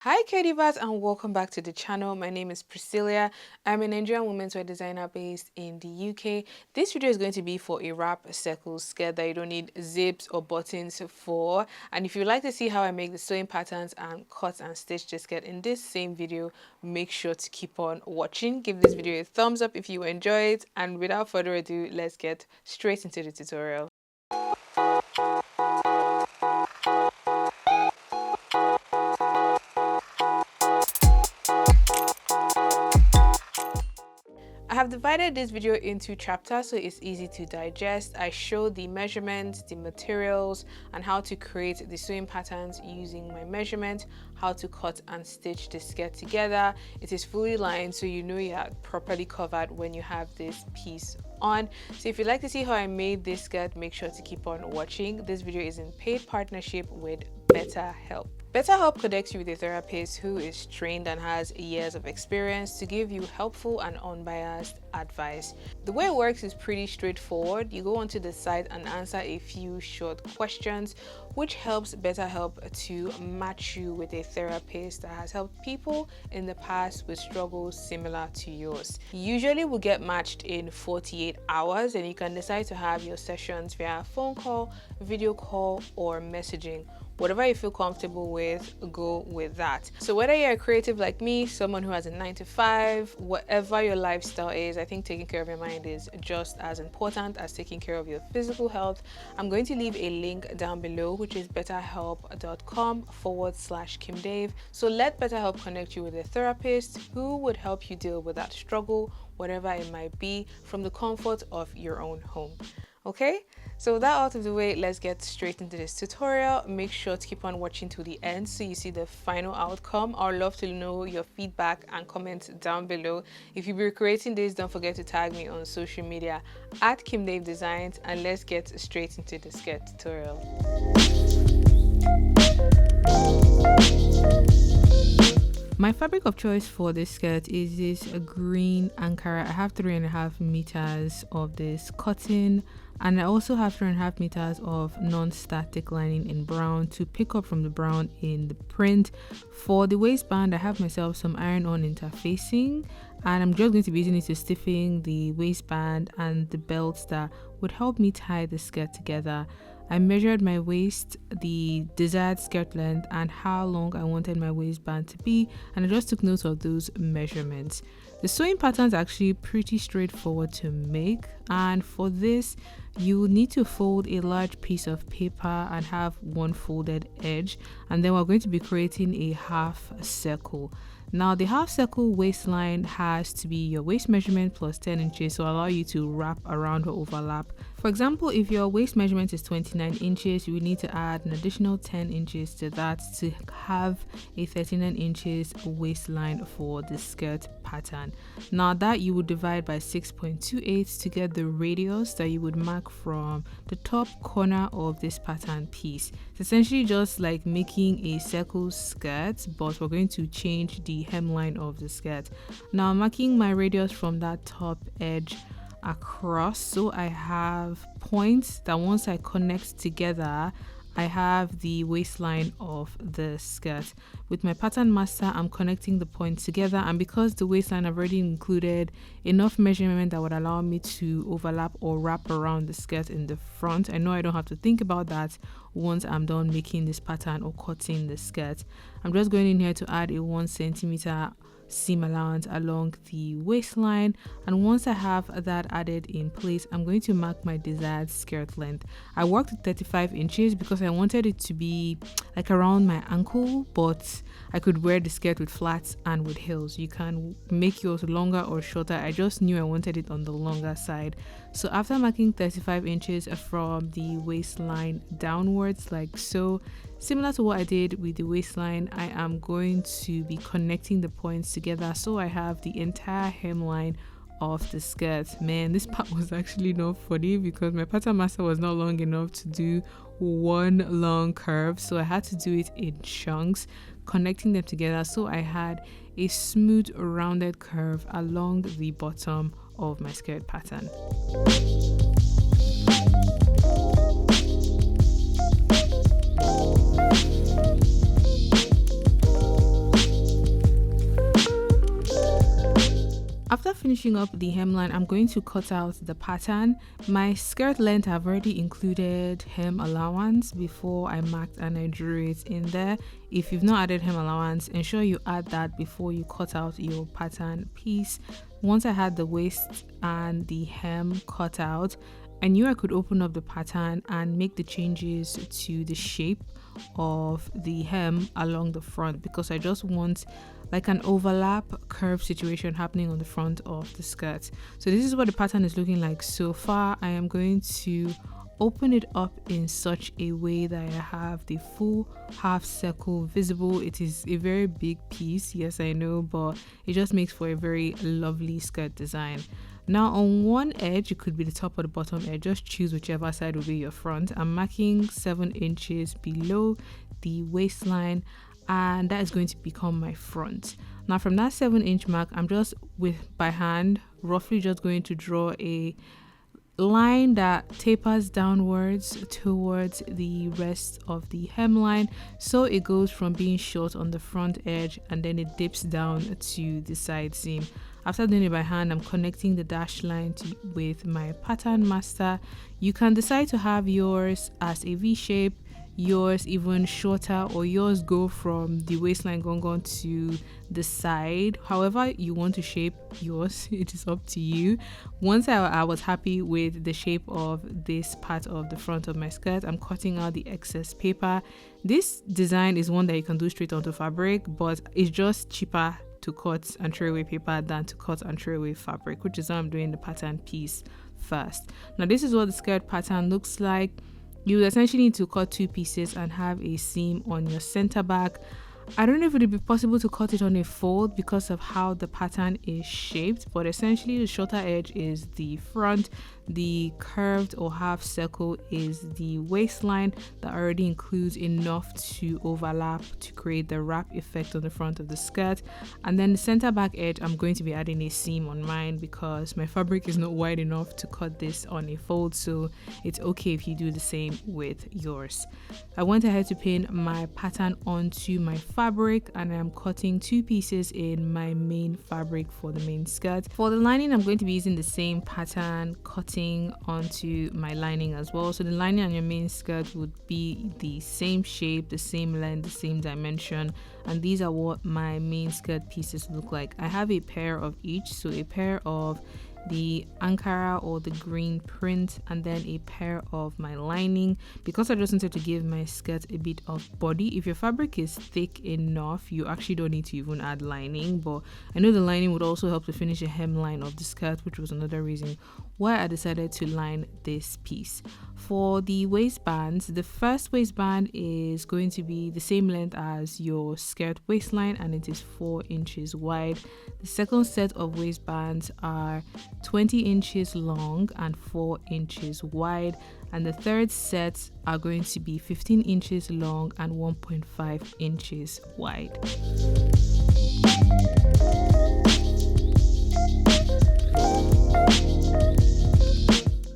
Hi Kadivas and welcome back to the channel. My name is Priscilla. I'm a Nigerian women's wear designer based in the UK. This video is going to be for a wrap circle skirt that you don't need zips or buttons for. And if you'd like to see how I make the sewing patterns and cut and stitch the skirt in this same video, make sure to keep on watching. Give this video a thumbs up if you enjoy it. And without further ado, let's get straight into the tutorial. I have divided this video into chapters so it's easy to digest. I show the measurements, the materials, and how to create the sewing patterns using my measurement, how to cut and stitch the skirt together. It is fully lined so you know you're properly covered when you have this piece on. So if you'd like to see how I made this skirt, make sure to keep on watching. This video is in paid partnership with BetterHelp. BetterHelp connects you with a therapist who is trained and has years of experience to give you helpful and unbiased advice. The way it works is pretty straightforward. You go onto the site and answer a few short questions, which helps BetterHelp to match you with a therapist that has helped people in the past with struggles similar to yours. Usually we'll get matched in 48 hours and you can decide to have your sessions via phone call, video call, or messaging. Whatever you feel comfortable with, go with that. So whether you're a creative like me, someone who has a 9 to 5, whatever your lifestyle is, I think taking care of your mind is just as important as taking care of your physical health. I'm going to leave a link down below, which is betterhelp.com/KimDave. So let BetterHelp connect you with a therapist who would help you deal with that struggle, whatever it might be, from the comfort of your own home. Okay, so with that out of the way, let's get straight into this tutorial. Make sure to keep on watching to the end so you see the final outcome. I'd love to know your feedback and comments down below. If you'll be creating this, don't forget to tag me on social media at KimDave Designs, and let's get straight into the skirt tutorial. My fabric of choice for this skirt is this green Ankara. I have 3.5 meters of this cotton, and I also have 3.5 meters of non-static lining in brown to pick up from the brown in the print. For the waistband, I have myself some iron-on interfacing, and I'm just going to be using it to stiffen the waistband and the belts that would help me tie the skirt together. I measured my waist, the desired skirt length, and how long I wanted my waistband to be, and I just took note of those measurements. The sewing pattern is actually pretty straightforward to make, and for this you need to fold a large piece of paper and have one folded edge, and then we're going to be creating a half circle. Now the half circle waistline has to be your waist measurement plus 10 inches to allow you to wrap around or overlap. For example, if your waist measurement is 29 inches, you will need to add an additional 10 inches to that to have a 39 inches waistline for the skirt pattern. Now that you would divide by 6.28 to get the radius that you would mark from the top corner of this pattern piece. It's essentially just like making a circle skirt, but we're going to change the hemline of the skirt. Now I'm marking my radius from that top edge across, so I have points that once I connect together, I have the waistline of the skirt. With my pattern master, I'm connecting the points together, and because the waistline I've already included enough measurement that would allow me to overlap or wrap around the skirt in the front, I know I don't have to think about that once I'm done making this pattern or cutting the skirt. I'm just going in here to add a 1 centimeter seam allowance along the waistline, and once I have that added in place, I'm going to mark my desired skirt length. I worked with 35 inches because I wanted it to be like around my ankle, but I could wear the skirt with flats and with heels. You can make yours longer or shorter. I just knew I wanted it on the longer side. So after marking 35 inches from the waistline downwards like so, similar to what I did with the waistline, I am going to be connecting the points together so I have the entire hemline of the skirt. Man, this part was actually not funny because my pattern master was not long enough to do one long curve, so I had to do it in chunks, connecting them together so I had a smooth rounded curve along the bottom of my skirt pattern. After finishing up the hemline, I'm going to cut out the pattern. My skirt length, I've already included hem allowance before I marked and I drew it in there. If you've not added hem allowance, ensure you add that before you cut out your pattern piece. Once I had the waist and the hem cut out, I knew I could open up the pattern and make the changes to the shape of the hem along the front, because I just want like an overlap curve situation happening on the front of the skirt. So this is what the pattern is looking like so far. I am going to open it up in such a way that I have the full half circle visible. It is a very big piece, yes I know, but it just makes for a very lovely skirt design. Now on one edge, it could be the top or the bottom edge, just choose whichever side will be your front. I'm marking 7 inches below the waistline, and that is going to become my front. Now from that 7-inch mark, I'm just by hand roughly just going to draw a line that tapers downwards towards the rest of the hemline, so it goes from being short on the front edge and then it dips down to the side seam. After doing it by hand, I'm connecting the dashed line with my pattern master. You can decide to have yours as a V shape, yours even shorter, or yours go from the waistline going on to the side. However you want to shape yours, it is up to you. Once I was happy with the shape of this part of the front of my skirt, I'm cutting out the excess paper. This design is one that you can do straight onto fabric, but it's just cheaper to cut and throw away paper than to cut and throw away fabric, which is why I'm doing the pattern piece first. Now this is what the skirt pattern looks like. You essentially need to cut 2 pieces and have a seam on your center back. I don't know if it would be possible to cut it on a fold because of how the pattern is shaped, but essentially the shorter edge is the front, the curved or half circle is the waistline that already includes enough to overlap to create the wrap effect on the front of the skirt, and then the center back edge, I'm going to be adding a seam on mine because my fabric is not wide enough to cut this on a fold, so it's okay if you do the same with yours. I went ahead to pin my pattern onto my fabric and I'm cutting 2 pieces in my main fabric for the main skirt. For the lining, I'm going to be using the same pattern, cutting onto my lining as well. So the lining on your main skirt would be the same shape, the same length, the same dimension, and these are what my main skirt pieces look like. I have a pair of each, so a pair of the Ankara or the green print and then a pair of my lining, because I just wanted to give my skirt a bit of body. If your fabric is thick enough, you actually don't need to even add lining, but I know the lining would also help to finish the hemline of the skirt, which was another reason why I decided to line this piece. For the waistbands, the first waistband is going to be the same length as your skirt waistline and it is 4 inches wide. The second set of waistbands are 20 inches long and 4 inches wide, and the third set are going to be 15 inches long and 1.5 inches wide.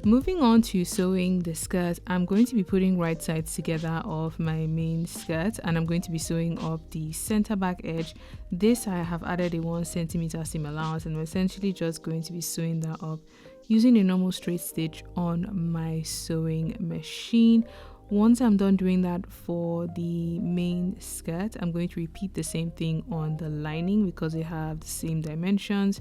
Moving on to sewing the skirt, I'm going to be putting right sides together of my main skirt and I'm going to be sewing up the center back edge. This I have added a 1 centimeter seam allowance and I'm essentially just going to be sewing that up using a normal straight stitch on my sewing machine. Once I'm done doing that for the main skirt, I'm going to repeat the same thing on the lining because they have the same dimensions.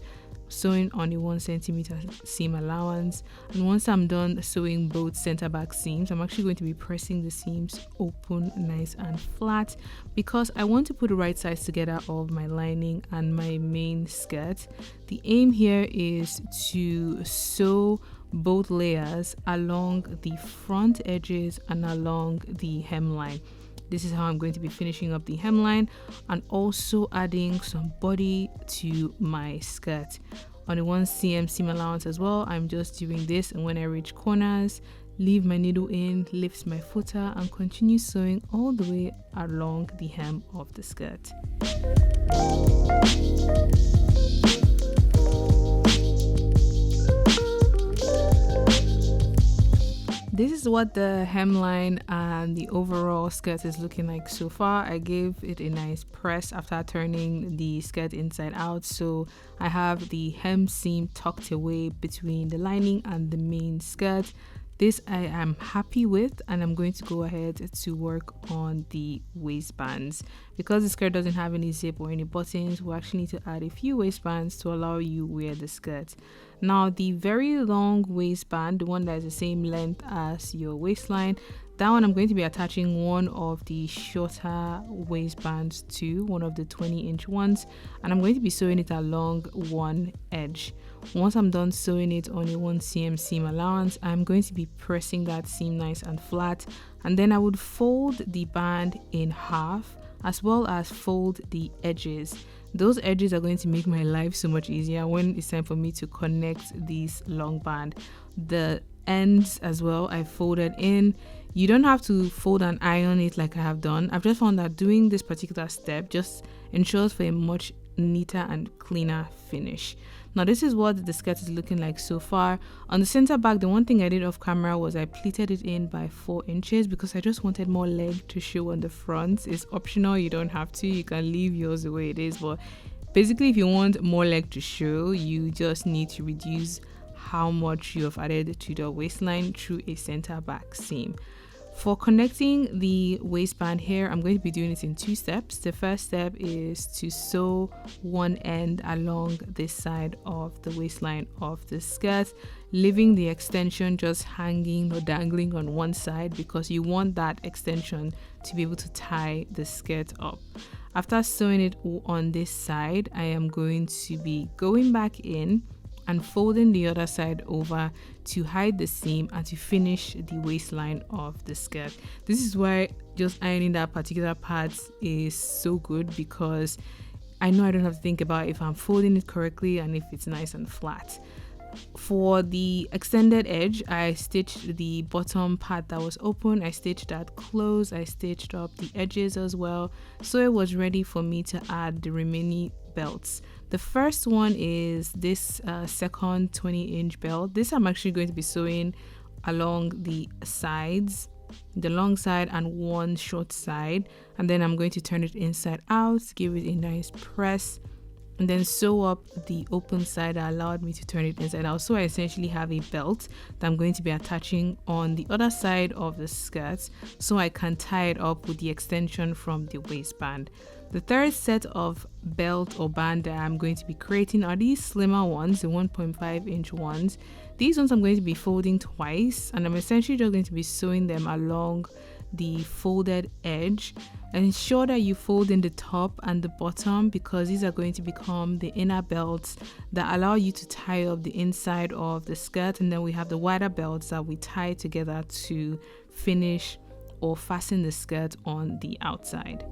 Sewing on a 1 centimeter seam allowance, and once I'm done sewing both center back seams, I'm actually going to be pressing the seams open nice and flat because I want to put the right sides together of my lining and my main skirt. The aim here is to sew both layers along the front edges and along the hemline. This is how I'm going to be finishing up the hemline and also adding some body to my skirt. On the 1 cm seam allowance as well, I'm just doing this, and when I reach corners, leave my needle in, lift my footer and continue sewing all the way along the hem of the skirt. This is is what the hemline and the overall skirt is looking like so far. I gave it a nice press after turning the skirt inside out, so I have the hem seam tucked away between the lining and the main skirt. This I am happy with, and I'm going to go ahead to work on the waistbands. Because the skirt doesn't have any zip or any buttons, we actually need to add a few waistbands to allow you wear the skirt. Now the very long waistband, the one that is the same length as your waistline, that one I'm going to be attaching one of the shorter waistbands to, one of the 20-inch ones, and I'm going to be sewing it along one edge. Once I'm done sewing it on a 1 cm seam allowance, I'm going to be pressing that seam nice and flat, and then I would fold the band in half as well as fold the edges. Those edges are going to make my life so much easier when it's time for me to connect this long band. The ends as well I folded in. You don't have to fold and iron it like I have done. I've just found that doing this particular step just ensures for a much neater and cleaner finish. Now this is what the skirt is looking like so far. On the center back, the one thing I did off camera was I pleated it in by 4 inches because I just wanted more leg to show on the front. It's optional, you don't have to, you can leave yours the way it is, but basically if you want more leg to show, you just need to reduce how much you have added to the waistline through a center back seam. For connecting the waistband here, I'm going to be doing it in 2 steps. The first step is to sew one end along this side of the waistline of the skirt, leaving the extension just hanging or dangling on one side because you want that extension to be able to tie the skirt up. After sewing it on this side, I am going to be going back in and folding the other side over to hide the seam and to finish the waistline of the skirt. This is why just ironing that particular part is so good, because I know I don't have to think about if I'm folding it correctly and if it's nice and flat. For the extended edge, I stitched the bottom part that was open, I stitched that close, I stitched up the edges as well, so it was ready for me to add the remaining belts. The first one is this second 20-inch belt. This I'm actually going to be sewing along the sides, the long side and one short side, and then I'm going to turn it inside out, give it a nice press, and then sew up the open side that allowed me to turn it inside out. So I essentially have a belt that I'm going to be attaching on the other side of the skirt so I can tie it up with the extension from the waistband. The third set of belt or band that I'm going to be creating are these slimmer ones, the 1.5-inch ones. These ones I'm going to be folding twice, and I'm essentially just going to be sewing them along the folded edge. And ensure that you fold in the top and the bottom, because these are going to become the inner belts that allow you to tie up the inside of the skirt, and then we have the wider belts that we tie together to finish or fasten the skirt on the outside.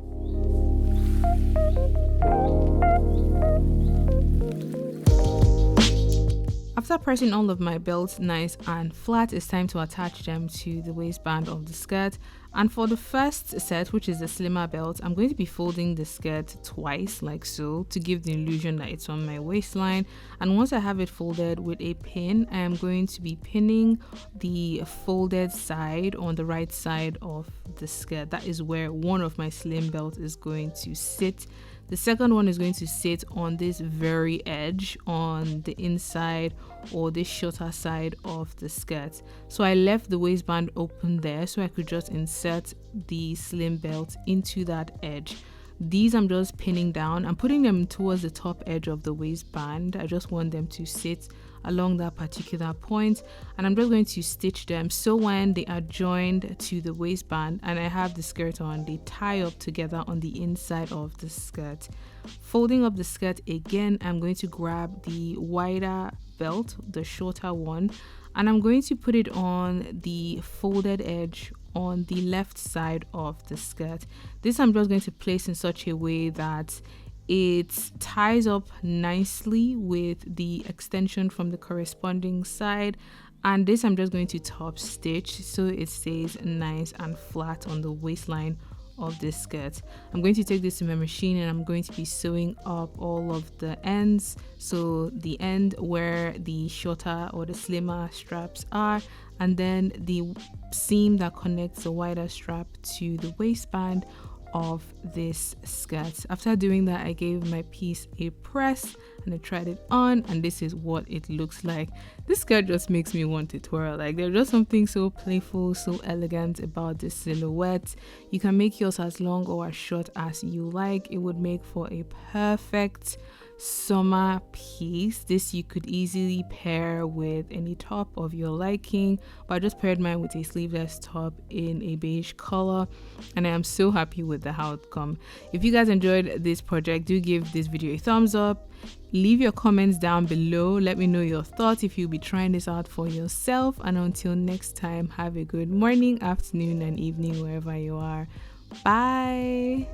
After pressing all of my belts nice and flat, it's time to attach them to the waistband of the skirt. And for the first set, which is the slimmer belt, I'm going to be folding the skirt twice like so to give the illusion that it's on my waistline. And once I have it folded with a pin, I am going to be pinning the folded side on the right side of the skirt. That is where one of my slim belts is going to sit. The second one is going to sit on this very edge on the inside or this shorter side of the skirt. So I left the waistband open there so I could just insert the slim belt into that edge. These I'm just pinning down. I'm putting them towards the top edge of the waistband. I just want them to sit along that particular point, and I'm just going to stitch them so when they are joined to the waistband and I have the skirt on, they tie up together on the inside of the skirt. Folding up the skirt again, I'm going to grab the wider belt, the shorter one, and I'm going to put it on the folded edge on the left side of the skirt. This I'm just going to place in such a way that it ties up nicely with the extension from the corresponding side, and this I'm just going to top stitch so it stays nice and flat on the waistline of this skirt. I'm going to take this to my machine and I'm going to be sewing up all of the ends. So the end where the shorter or the slimmer straps are, and then the seam that connects the wider strap to the waistband of this skirt. After doing that, I gave my piece a press and I tried it on, and this is what it looks like. This skirt just makes me want to twirl. Like, there's just something so playful, so elegant about this silhouette. You can make yours as long or as short as you like. It would make for a perfect summer piece. This you could easily pair with any top of your liking, but I just paired mine with a sleeveless top in a beige color, and I am so happy with the outcome. If you guys enjoyed this project, do give this video a thumbs up. Leave your comments down below. Let me know your thoughts if you'll be trying this out for yourself, and until next time, have a good morning, afternoon, and evening wherever you are. Bye.